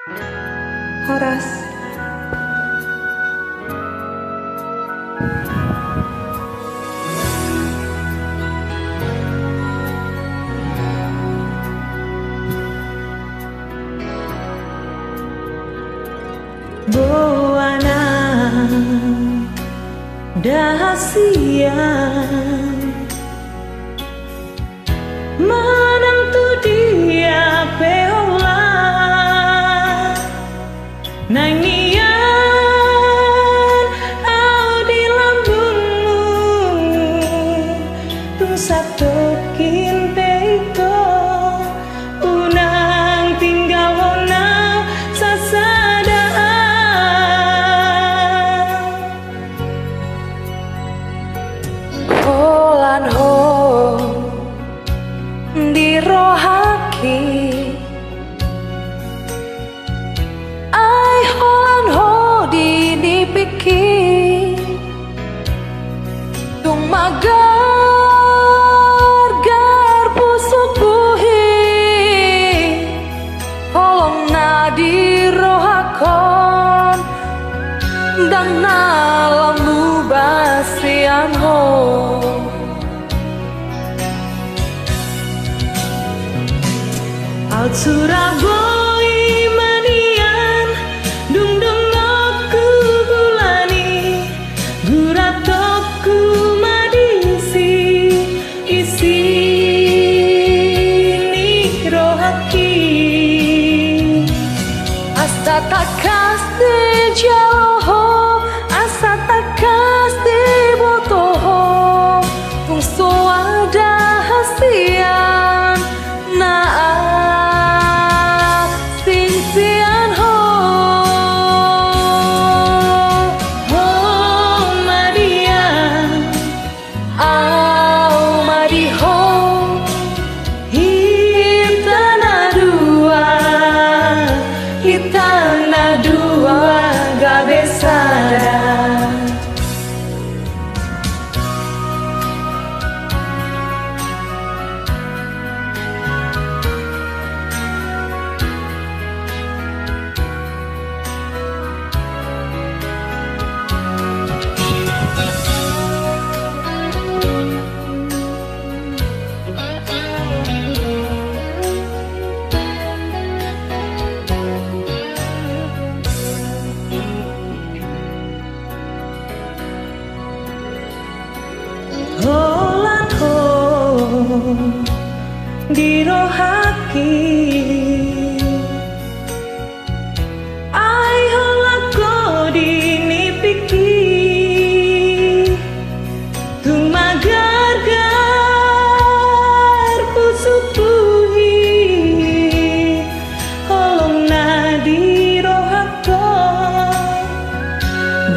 Horas. Buana dahasian menentu dia peola nangian au di lambungmu tung satu kinteiko unang tinggal wona sasadaan holan ho dirohaki ai holan ho dinipiki tung magar garpu subuhi holong na dirohakon dan nalamu basian ho Out Surabaya manian dung dung aku bulani guratoku madisi isi ni rohaki asta takas de jauh asa takas de botoho tung soada hasian na Hitana dua gabesada holan ho dirohaki ai holako dinipiki tung magar garpu subuhi holong na dirohakon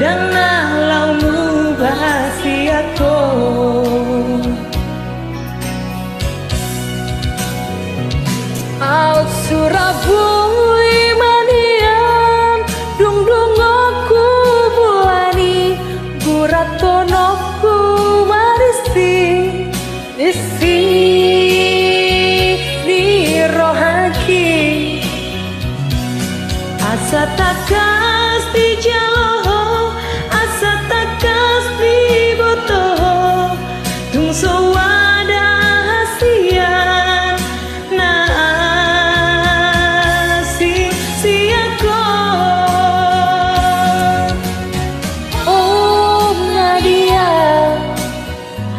dan nalaumu bahasiako Out Surabaya manian dung dung aku bulani buratonoku marisi isi ni rohaki asa takas di jauh asa takas di botoh tung sewada hasian na siako oh Nadia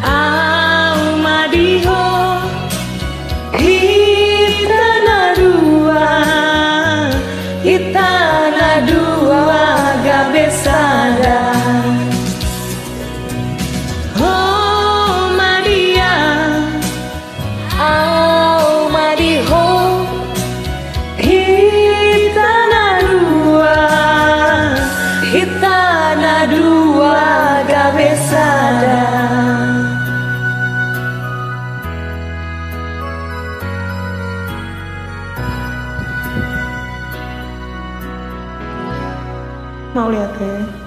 au madiho hitana dua gabesada oh Maria au madiho hitana dua gabesada mau lihat ya.